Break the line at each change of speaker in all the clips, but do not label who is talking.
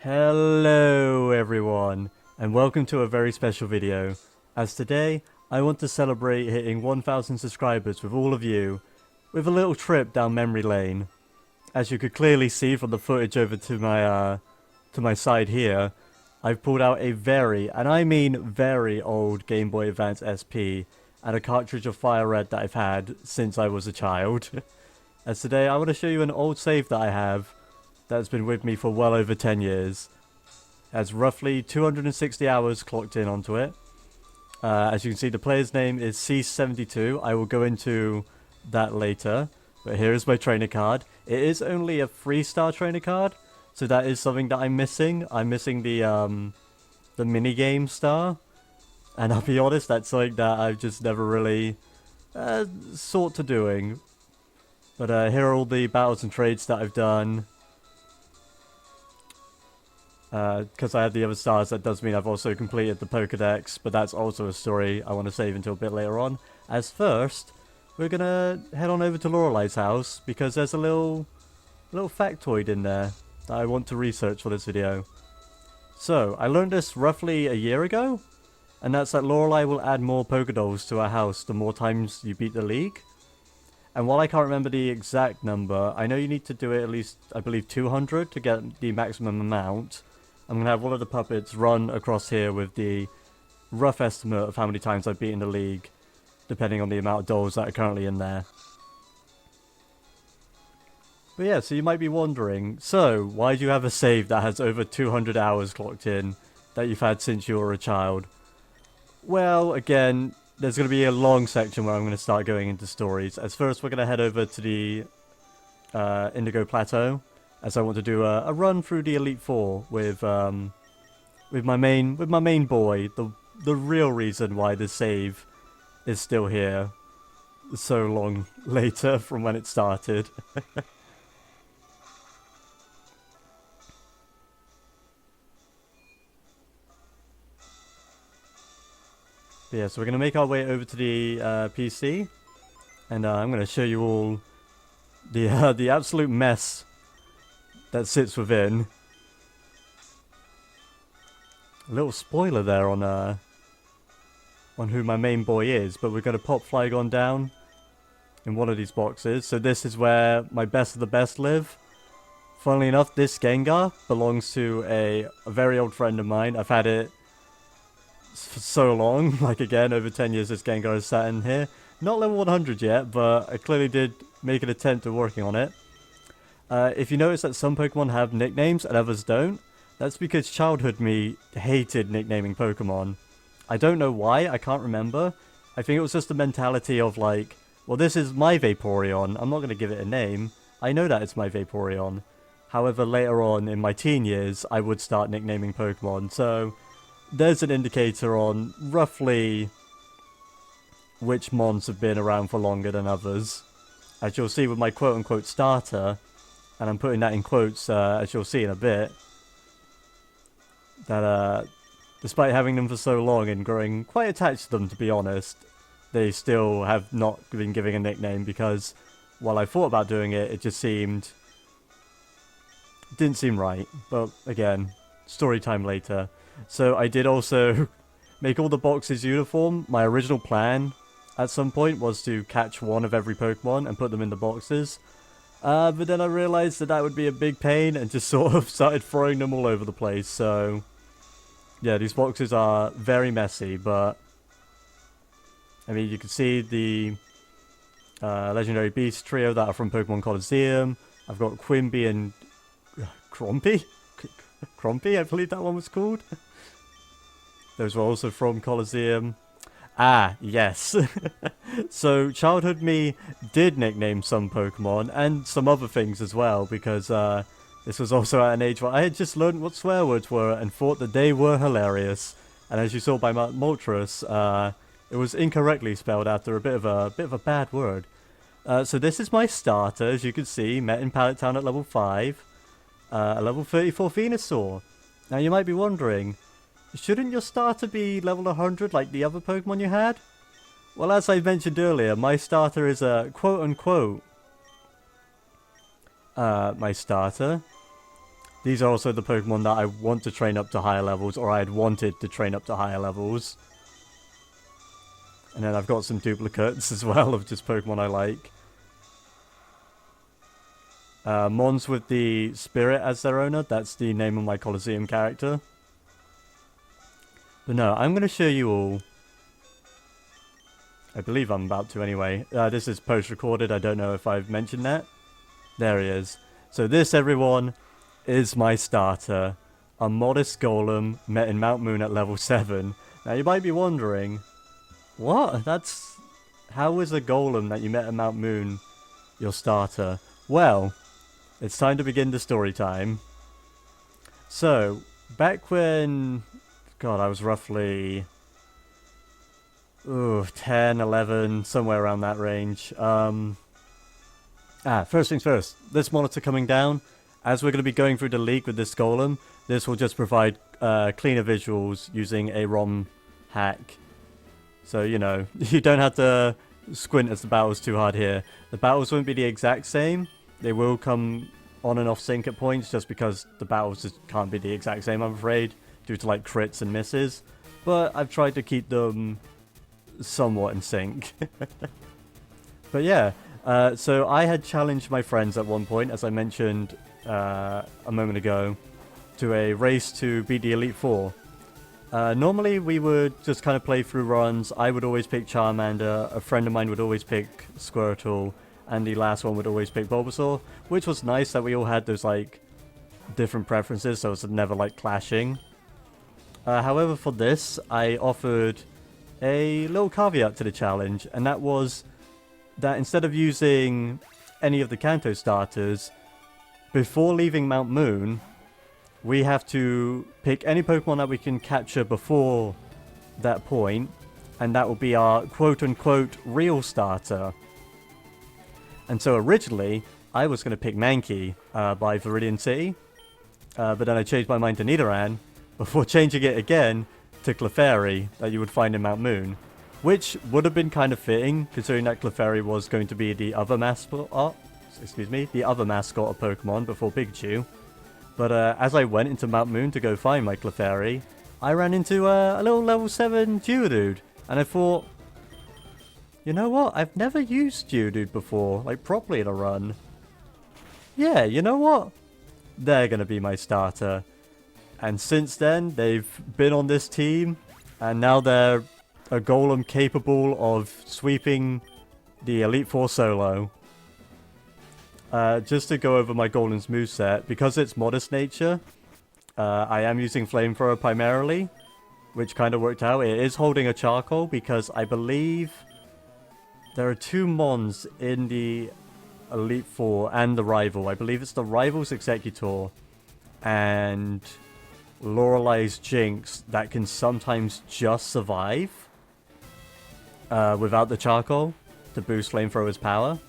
Hello everyone, and welcome to a very special video, as today I want to celebrate hitting 1000 subscribers with all of you, with a little trip down memory lane. As you could clearly see from the footage over to my side here, I've pulled out a very, and I mean very old Game Boy Advance SP, and a cartridge of Fire Red that I've had since I was a child. As today I want to show you an old save that I have, that's been with me for well over 10 years. Has roughly 260 hours clocked in onto it. As you can see, the player's name is C72. I will go into that later. But here is my trainer card. It is only a 3-star trainer card, so that is something that I'm missing. I'm missing the minigame star. And I'll be honest, that's something that I've just never really sought to doing. But here are all the battles and trades that I've done. Because I had the other stars, that does mean I've also completed the Pokédex, but that's also a story I want to save until a bit later on. As first, we're gonna head on over to Lorelei's house, because there's a little factoid in there that I want to research for this video. So, I learned this roughly a year ago, and that's that Lorelei will add more Pokédolls to her house the more times you beat the league. And while I can't remember the exact number, I know you need to do it at least, I believe, 200 to get the maximum amount. I'm going to have one of the puppets run across here with the rough estimate of how many times I've beaten the league, depending on the amount of dolls that are currently in there. But yeah, so you might be wondering, so why do you have a save that has over 200 hours clocked in that you've had since you were a child? Well, again, there's going to be a long section where I'm going to start going into stories. As first, we're going to head over to the Indigo Plateau, as I want to do a run through the Elite Four with my main boy, the real reason why the save is still here so long later from when it started. But yeah, so we're gonna make our way over to the PC, and I'm gonna show you all the absolute mess that sits within. A little spoiler there on who my main boy is, but we're going to pop Flygon down in one of these boxes. So this is where my best of the best live. Funnily enough, this Gengar belongs to a very old friend of mine. I've had it for so long, like again, over 10 years this Gengar has sat in here. Not level 100 yet, but I clearly did make an attempt at working on it. If you notice that some Pokemon have nicknames and others don't, that's because childhood me hated nicknaming Pokemon. I don't know why, I can't remember. I think it was just the mentality of like, well, this is my Vaporeon, I'm not going to give it a name. I know that it's my Vaporeon. However, later on in my teen years, I would start nicknaming Pokemon, so there's an indicator on roughly which mons have been around for longer than others. As you'll see with my quote-unquote starter, and I'm putting that in quotes, as you'll see in a bit, that despite having them for so long and growing quite attached to them, to be honest, they still have not been giving a nickname, because while I thought about doing it, it just didn't seem right. But again, story time later. So I did also make all the boxes uniform. My original plan at some point was to catch one of every Pokemon and put them in the boxes. But then I realized that would be a big pain and just sort of started throwing them all over the place. So yeah, these boxes are very messy, but I mean, you can see the Legendary Beast trio that are from Pokemon Coliseum. I've got Quimby and Crompy? Crompy, I believe that one was called. Those were also from Coliseum. Ah, yes. So, childhood me did nickname some Pokemon, and some other things as well, because this was also at an age where I had just learned what swear words were and thought that they were hilarious. And as you saw by Moltres, it was incorrectly spelled after a bit of a bad word. So this is my starter, as you can see, met in Pallet Town at level 5. A level 34 Venusaur. Now you might be wondering, shouldn't your starter be level 100 like the other Pokemon you had? Well, as I mentioned earlier, my starter is a quote-unquote my starter these are also the Pokemon that I want to train up to higher levels, or I had wanted to train up to higher levels. And then I've got some duplicates as well of just Pokemon I like. Mons with the Spirit as their owner, that's the name of my Colosseum character. But no, I'm going to show you all. I believe I'm about to anyway. This is post-recorded, I don't know if I've mentioned that. There he is. So this, everyone, is my starter. A modest Golem met in Mount Moon at level 7. Now you might be wondering, what? How is a Golem that you met at Mount Moon your starter? Well, it's time to begin the story time. So, back when, God, I was roughly 10, 11, somewhere around that range. First things first, this monitor coming down, as we're going to be going through the league with this Golem, this will just provide cleaner visuals using a ROM hack. So, you know, you don't have to squint as the battle's too hard here. The battles won't be the exact same. They will come on and off sync at points, just because the battles just can't be the exact same, I'm afraid, due to like crits and misses. But I've tried to keep them somewhat in sync. But yeah, so I had challenged my friends at one point, as I mentioned a moment ago, to a race to beat the Elite Four. Normally we would just kind of play through runs. I would always pick Charmander, a friend of mine would always pick Squirtle, and the last one would always pick Bulbasaur, which was nice that we all had those like different preferences, so it's never like clashing. However, for this, I offered a little caveat to the challenge, and that was that instead of using any of the Kanto starters, before leaving Mount Moon, we have to pick any Pokemon that we can capture before that point, and that will be our quote-unquote real starter. And so originally, I was going to pick Mankey by Viridian City, but then I changed my mind to Nidoran, before changing it again to Clefairy that you would find in Mount Moon, which would have been kind of fitting, considering that Clefairy was going to be the other mascot of Pokemon before Pikachu. But as I went into Mount Moon to go find my Clefairy, I ran into a little level 7 Geodude, and I thought, you know what? I've never used Geodude before, like properly in a run. Yeah, you know what? They're gonna be my starter. And since then, they've been on this team, and now they're a Golem capable of sweeping the Elite Four solo. Just to go over my Golem's moveset, because it's modest nature, I am using Flamethrower primarily, which kind of worked out. It is holding a Charcoal, because I believe there are 2 Mons in the Elite Four and the Rival. I believe it's the Rival's Executor and Lorelei's Jinx that can sometimes just survive without the Charcoal to boost Flamethrower's power.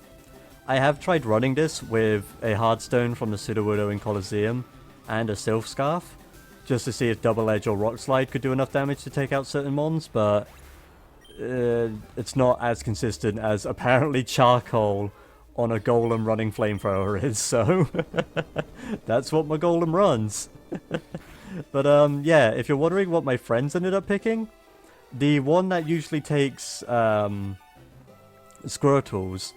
I have tried running this with a Hardstone from the Sudowoodo in Colosseum and a Sylph Scarf, just to see if Double Edge or Rock Slide could do enough damage to take out certain Mons, but it's not as consistent as apparently Charcoal on a Golem running Flamethrower is, so that's what my Golem runs. But yeah, if you're wondering what my friends ended up picking, the one that usually takes Squirtles,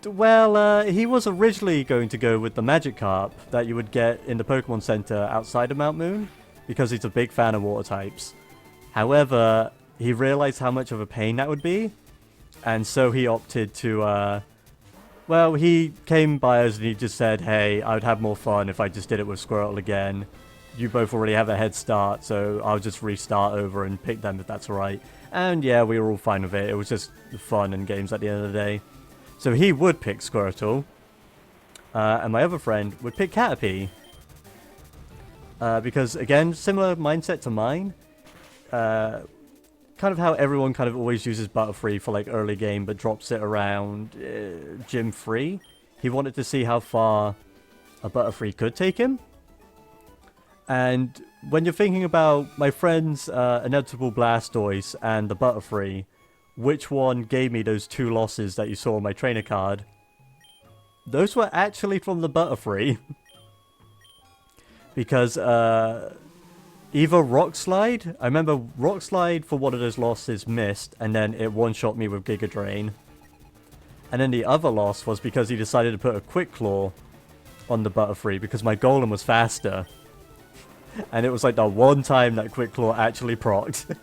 well, he was originally going to go with the Magikarp that you would get in the Pokemon Center outside of Mount Moon, because he's a big fan of water types. However, he realized how much of a pain that would be, and so he opted to, well, he came by us and he just said, hey, I would have more fun if I just did it with Squirtle again. You both already have a head start, so I'll just restart over and pick them if that's alright. And yeah, we were all fine with it. It was just fun and games at the end of the day. So he would pick Squirtle, and my other friend would pick Caterpie. Because, again, similar mindset to mine. Kind of how everyone kind of always uses Butterfree for like early game, but drops it around Gym 3. He wanted to see how far a Butterfree could take him. And when you're thinking about my friend's Inevitable Blastoise and the Butterfree, which one gave me those 2 losses that you saw on my trainer card? Those were actually from the Butterfree. because either Rock Slide, I remember Rock Slide for one of those losses missed, and then it one-shot me with Giga Drain. And then the other loss was because he decided to put a Quick Claw on the Butterfree because my Golem was faster. And it was like the one time that Quick Claw actually procced.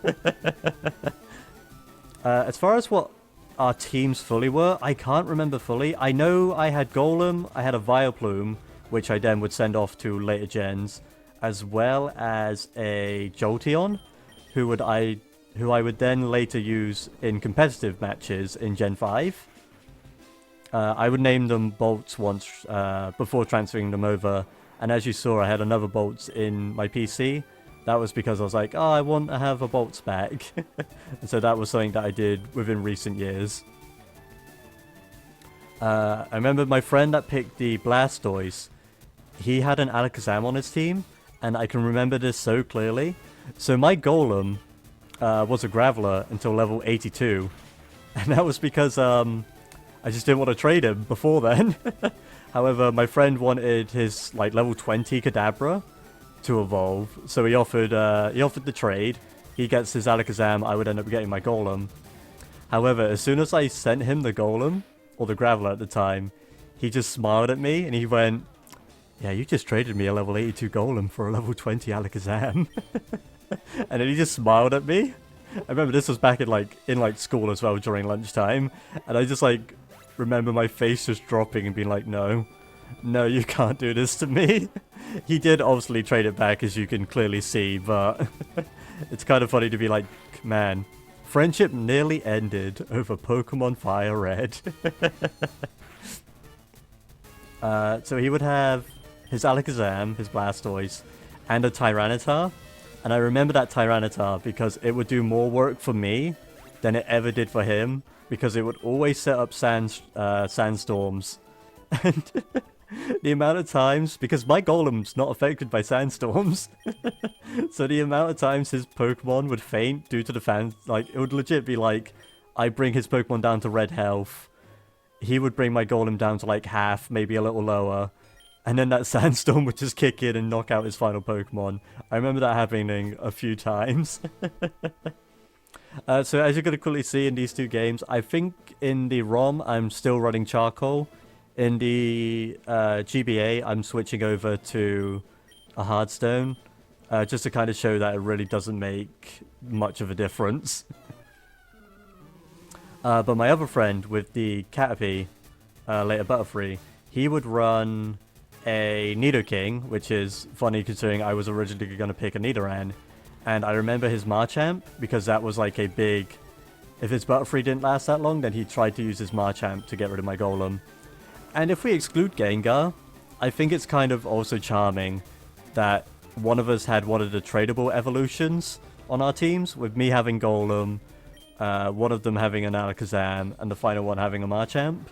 As far as what our teams fully were, I can't remember fully. I know I had Golem, I had a Vileplume, which I then would send off to later gens, as well as a Jolteon, who I would then later use in competitive matches in Gen 5. I would name them Bolts once before transferring them over, and as you saw, I had another Bolts in my PC. That was because I was like, oh, I want to have a Bolts back. And so that was something that I did within recent years. I remember my friend that picked the Blastoise, he had an Alakazam on his team, and I can remember this so clearly. So my Golem was a Graveler until level 82, and that was because I just didn't want to trade him before then. However, my friend wanted his like level 20 Kadabra to evolve, so he offered the trade. He gets his Alakazam, I would end up getting my Golem. However, as soon as I sent him the Golem, or the Graveler at the time, he just smiled at me and he went, yeah, you just traded me a level 82 Golem for a level 20 Alakazam. And then he just smiled at me. I remember this was back in school as well during lunchtime, and I just like remember my face just dropping and being like, no, you can't do this to me. He did obviously trade it back, as you can clearly see, but it's kind of funny to be like, man, friendship nearly ended over Pokemon Fire Red. So he would have his Alakazam, his Blastoise, and a Tyranitar. And I remember that Tyranitar because it would do more work for me than it ever did for him, because it would always set up sandstorms. And the amount of times, because my Golem's not affected by sandstorms, so the amount of times his Pokemon would faint due to the fans, like, it would legit be like, I bring his Pokemon down to red health, he would bring my Golem down to like half, maybe a little lower, and then that sandstorm would just kick in and knock out his final Pokemon. I remember that happening a few times. So as you're going to quickly see in these two games, I think in the ROM I'm still running Charcoal. In the GBA I'm switching over to a Hardstone, just to kind of show that it really doesn't make much of a difference. But my other friend with the Caterpie, later Butterfree, he would run a Nidoking, which is funny considering I was originally going to pick a Nidoran. And I remember his Marchamp, because that was like a big... If his Butterfree didn't last that long, then he tried to use his Marchamp to get rid of my Golem. And if we exclude Gengar, I think it's kind of also charming that one of us had one of the tradable evolutions on our teams, with me having Golem, one of them having an Alakazam, and the final one having a Marchamp.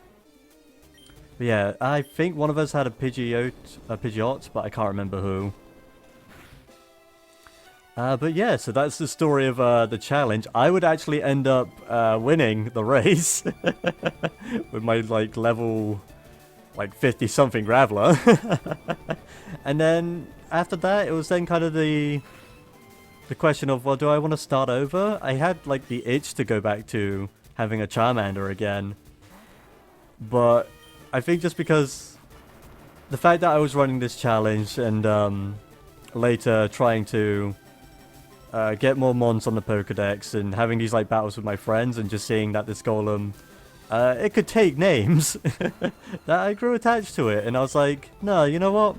But yeah, I think one of us had a Pidgeot, but I can't remember who. But yeah, so that's the story of the challenge. I would actually end up winning the race with my like level 50 something Graveler. And then after that, it was then kind of the question of, well, do I want to start over? I had like the itch to go back to having a Charmander again, but I think just because the fact that I was running this challenge and later trying to get more mons on the Pokedex and having these like battles with my friends and just seeing that this Golem, it could take names, that I grew attached to it, and I was like, no, you know what?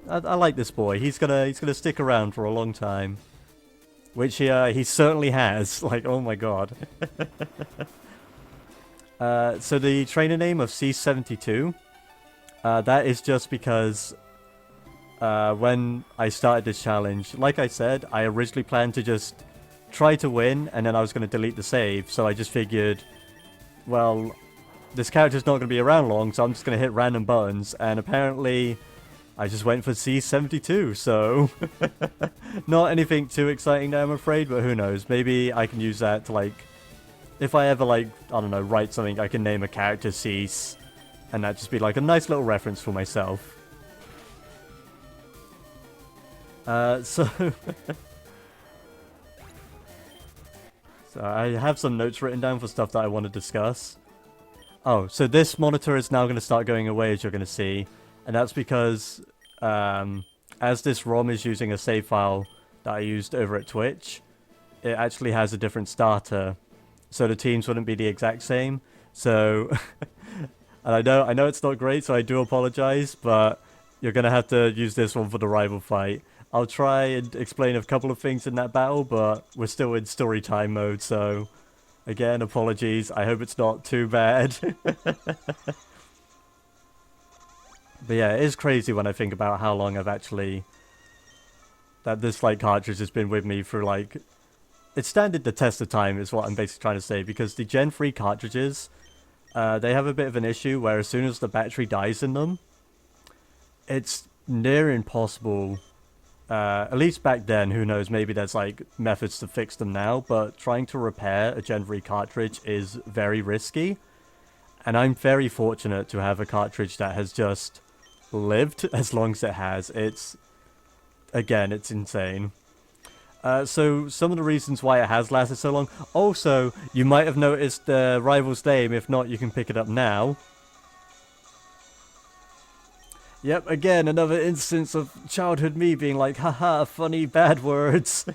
I like this boy. He's gonna stick around for a long time, which he certainly has. Like, oh my god. So the trainer name of C72, that is just because when I started this challenge, like I said, I originally planned to just try to win, and then I was going to delete the save, so I just figured, well, this character's not going to be around long, so I'm just going to hit random buttons, and apparently I just went for C72, so not anything too exciting there, I'm afraid, but who knows, maybe I can use that to, like, if I ever, like, I don't know, write something, I can name a character Cease, and that just be like a nice little reference for myself. So... so I have some notes written down for stuff that I want to discuss. Oh, so this monitor is now going to start going away, as you're going to see. And that's because, as this ROM is using a save file that I used over at Twitch, it actually has a different starter. So the teams wouldn't be the exact same. So, and I know it's not great, so I do apologize, but you're going to have to use this one for the rival fight. I'll try and explain a couple of things in that battle, but we're still in story time mode, so again, apologies. I hope it's not too bad. But yeah, it is crazy when I think about how long I've actually... that this, like, cartridge has been with me for, like... It standed the test of time, is what I'm basically trying to say, because the Gen 3 cartridges, they have a bit of an issue where as soon as the battery dies in them, it's near impossible... at least back then, who knows, maybe there's like methods to fix them now, but trying to repair a Gen 3 cartridge is very risky. And I'm very fortunate to have a cartridge that has just lived as long as it has. It's, again, it's insane. So some of the reasons why it has lasted so long. Also, you might have noticed the rival's name. If not, you can pick it up now. Yep, again, another instance of childhood me being like, haha, funny bad words.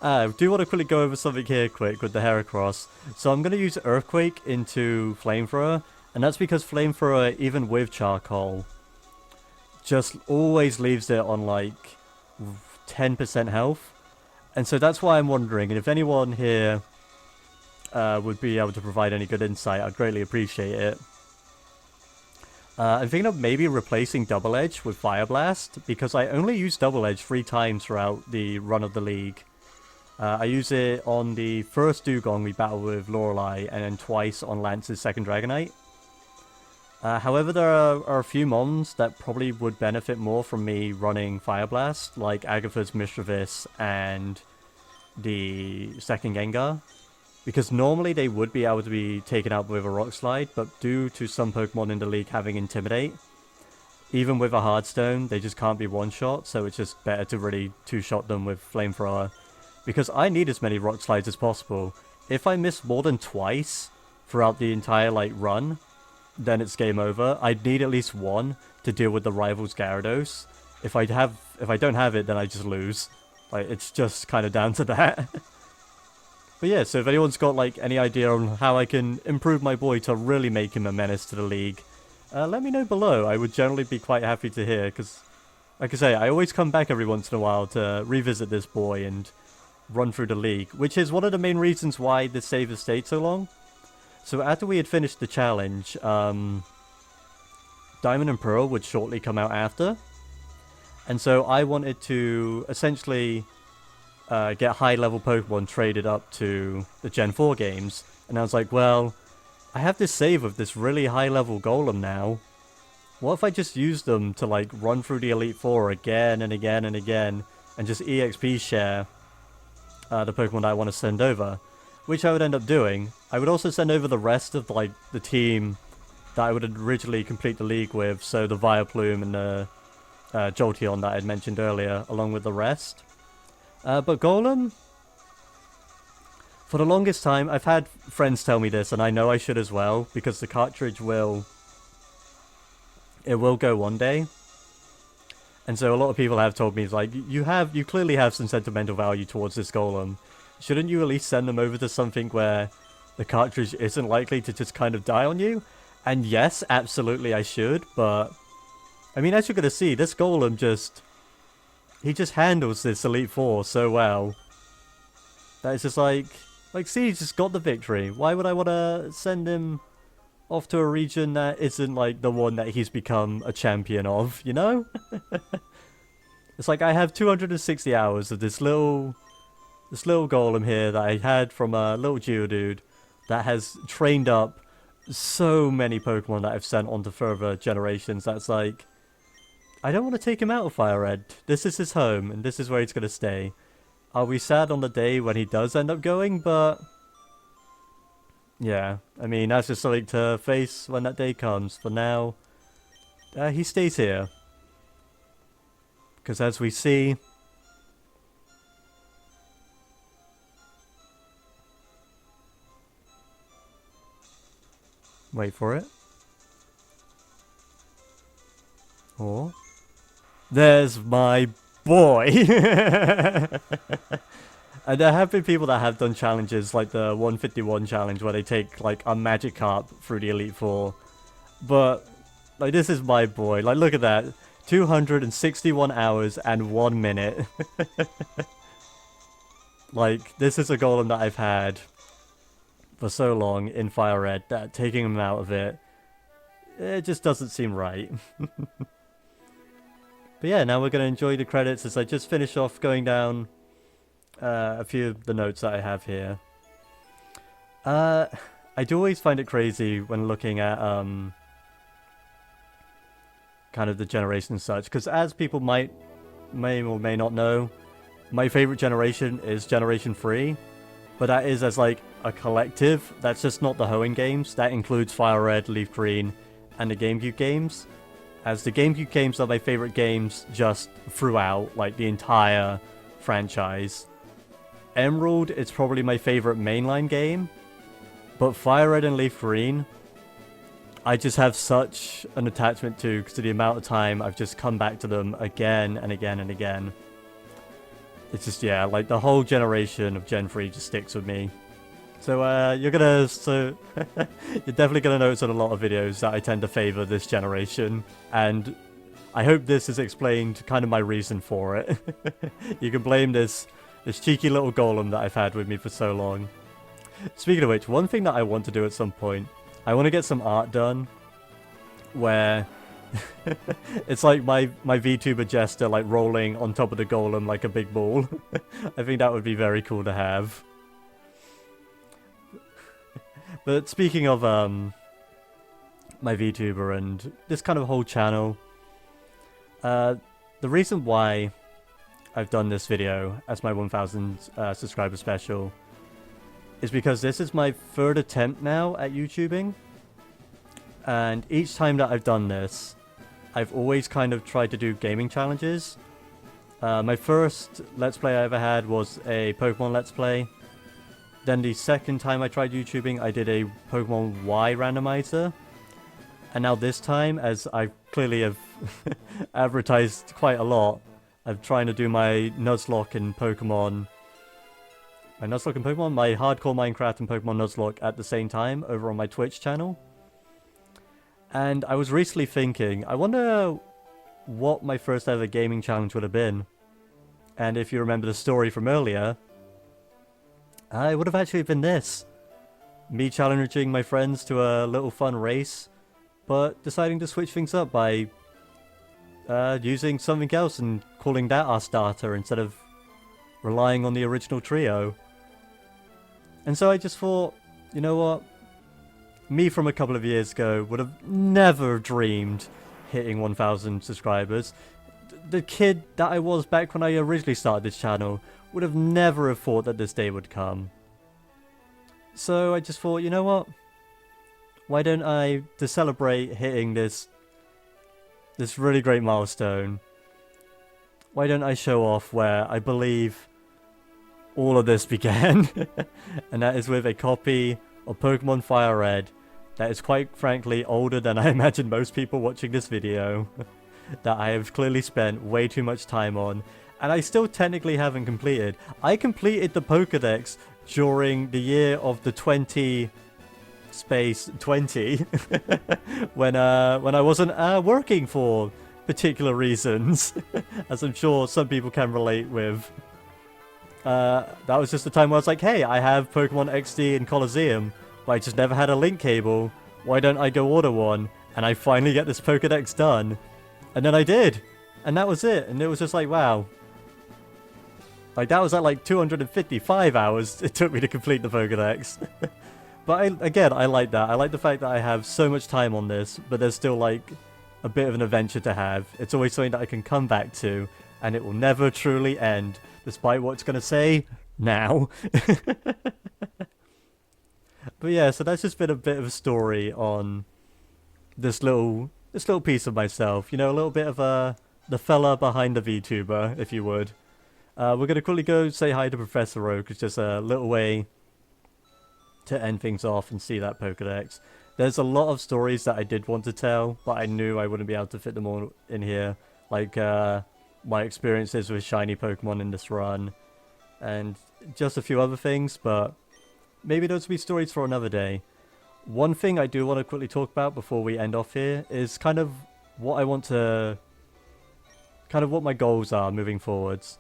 I do want to quickly go over something here quick with the Heracross. So I'm going to use Earthquake into Flamethrower, and that's because Flamethrower, even with Charcoal, just always leaves it on like 10% health. And so that's why I'm wondering, and if anyone here would be able to provide any good insight, I'd greatly appreciate it. I'm thinking of maybe replacing Double Edge with Fire Blast, because I only use Double Edge 3 times throughout the run of the league. I use it on the first Dugong we battled with Lorelei, and then twice on Lance's second Dragonite. However, there are a few mons that probably would benefit more from me running Fire Blast, like Agatha's Mischievous and the second Gengar. Because normally they would be able to be taken out with a Rock Slide, but due to some Pokemon in the league having Intimidate, even with a Hardstone, they just can't be one-shot, so it's just better to really two-shot them with Flamethrower. Because I need as many Rock Slides as possible. If I miss more than twice throughout the entire, like, run, then it's game over. I'd need at least one to deal with the rival's Gyarados. If I don't have it, then I just lose. Like, it's just kind of down to that. But yeah, so if anyone's got like any idea on how I can improve my boy to really make him a menace to the league, let me know below. I would generally be quite happy to hear, because, like I say, I always come back every once in a while to revisit this boy and run through the league, which is one of the main reasons why the save has stayed so long. So after we had finished the challenge, Diamond and Pearl would shortly come out after. And so I wanted to essentially... get high-level Pokemon traded up to the Gen 4 games. And I was like, well, I have this save of this really high-level Golem now. What if I just use them to, like, run through the Elite Four again and again and again, and just EXP share the Pokemon that I want to send over? Which I would end up doing. I would also send over the rest of, like, the team that I would originally complete the league with, so the Vileplume and the Jolteon that I had mentioned earlier, along with the rest. But Golem, for the longest time, I've had friends tell me this, and I know I should as well, because the cartridge will go one day. And so a lot of people have told me, like, you clearly have some sentimental value towards this Golem. Shouldn't you at least send them over to something where the cartridge isn't likely to just kind of die on you? And yes, absolutely I should, but... I mean, as you're going to see, this Golem just... he just handles this Elite Four so well. That it's just like, see, he's just got the victory. Why would I want to send him off to a region that isn't, like, the one that he's become a champion of, you know? It's like I have 260 hours of this little Golem here that I had from a little Geodude that has trained up so many Pokemon that I've sent on to further generations. That's like... I don't want to take him out of Fire Red. This is his home, and this is where he's going to stay. I'll be sad on the day when he does end up going, but... yeah, I mean, that's just something to face when that day comes. For now, he stays here. Because as we see... Wait for it. Oh. There's my boy! And there have been people that have done challenges, like the 151 challenge, where they take, like, a Magikarp through the Elite Four. But, like, this is my boy. Like, look at that. 261 hours and 1 minute. Like, this is a golem that I've had for so long in Fire Red that taking him out of it, it just doesn't seem right. But yeah, now we're going to enjoy the credits as I just finish off going down a few of the notes that I have here. I do always find it crazy when looking at kind of the generation and such, because as people may or may not know, my favorite generation is Generation 3, but that is as like a collective. That's just not the Hoenn games. That includes Fire Red, Leaf Green, and the GameCube games. As the GameCube games are my favorite games just throughout, like the entire franchise. Emerald is probably my favorite mainline game, but Fire Red and Leaf Green, I just have such an attachment to, because of the amount of time I've just come back to them again and again and again. It's just, yeah, like the whole generation of Gen 3 just sticks with me. So, you're definitely gonna notice on a lot of videos that I tend to favor this generation, and I hope this has explained kind of my reason for it. You can blame this cheeky little golem that I've had with me for so long. Speaking of which, one thing that I want to do at some point, I want to get some art done where it's like my Vtuber jester like rolling on top of the golem like a big ball. I think that would be very cool to have. But speaking of my Vtuber and this kind of whole channel, the reason why I've done this video as my 1000 subscriber special is because this is my third attempt now at YouTubing, and each time that I've done this, I've always kind of tried to do gaming challenges. My first Let's Play I ever had was a Pokemon Let's Play. Then the second time I tried YouTubing, I did a Pokemon Y randomizer. And now this time, as I clearly have advertised quite a lot, I'm trying to do my Nuzlocke and Pokemon... My Hardcore Minecraft and Pokemon Nuzlocke at the same time over on my Twitch channel. And I was recently thinking, I wonder what my first ever gaming challenge would have been. And if you remember the story from earlier, it would have actually been this. Me challenging my friends to a little fun race, but deciding to switch things up by using something else and calling that our starter instead of relying on the original trio. And so I just thought, you know what? Me from a couple of years ago would have never dreamed hitting 1000 subscribers. The kid that I was back when I originally started this channel would have never have thought that this day would come. So I just thought, you know what? Why don't I, to celebrate hitting this really great milestone, why don't I show off where I believe all of this began? And that is with a copy of Pokémon Fire Red that is quite frankly older than I imagine most people watching this video, that I have clearly spent way too much time on, and I still technically haven't completed. I completed the Pokédex during the year of the 20 when I wasn't working for particular reasons, as I'm sure some people can relate with. That was just the time where I was like, hey, I have Pokemon XD and Colosseum, but I just never had a link cable. Why don't I go order one? And I finally get this Pokédex done. And then I did. And that was it. And it was just like, wow. Like, that was at like 255 hours it took me to complete the Pokédex. But again, I like that. I like the fact that I have so much time on this, but there's still like a bit of an adventure to have. It's always something that I can come back to, and it will never truly end, despite what it's going to say now. But yeah, so that's just been a bit of a story on this little piece of myself. You know, a little bit of a the fella behind the VTuber, if you would. We're gonna quickly go say hi to Professor Oak. It's just a little way to end things off and see that Pokedex. There's a lot of stories that I did want to tell, but I knew I wouldn't be able to fit them all in here. Like, my experiences with shiny Pokemon in this run, and just a few other things, but maybe those will be stories for another day. One thing I do want to quickly talk about before we end off here is kind of what I want to... kind of what my goals are moving forwards.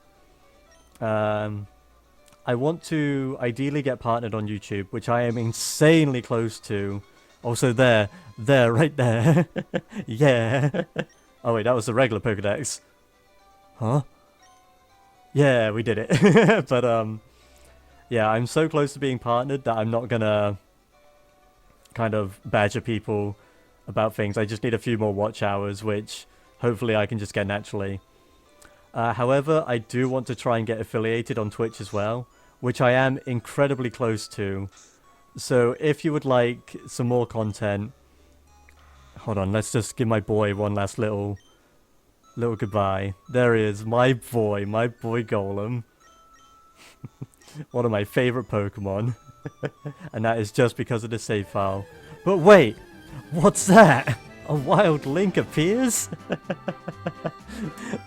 I want to ideally get partnered on YouTube, which I am insanely close to. Also there, right there. Yeah. Oh wait, that was the regular Pokedex. Huh? Yeah, we did it. But yeah, I'm so close to being partnered that I'm not gonna kind of badger people about things. I just need a few more watch hours, which hopefully I can just get naturally. However, I do want to try and get affiliated on Twitch as well, which I am incredibly close to. So if you would like some more content... Hold on, let's just give my boy one last little goodbye. There he is, my boy Golem. One of my favorite Pokemon. And that is just because of the save file. But wait, what's that? A wild link appears?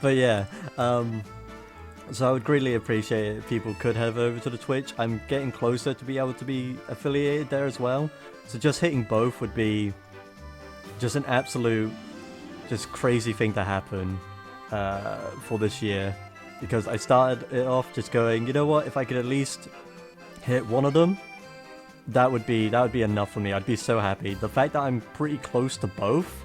But yeah, so I would greatly appreciate it if people could head over to the Twitch. I'm getting closer to be able to be affiliated there as well. So just hitting both would be just an absolute, just crazy thing to happen for this year. Because I started it off just going, you know what, if I could at least hit one of them, that would be enough for me. I'd be so happy. The fact that I'm pretty close to both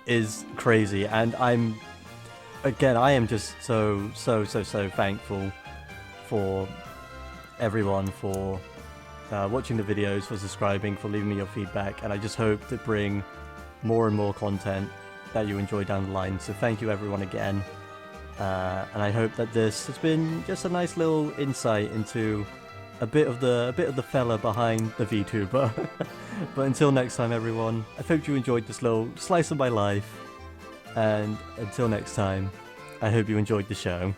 is crazy, and I am just so thankful for everyone for watching the videos, for subscribing, for leaving me your feedback, and I just hope to bring more and more content that you enjoy down the line. So thank you everyone again, and I hope that this has been just a nice little insight into a bit of the fella behind the VTuber. But until next time everyone, I hope you enjoyed this little slice of my life, and until next time, I hope you enjoyed the show.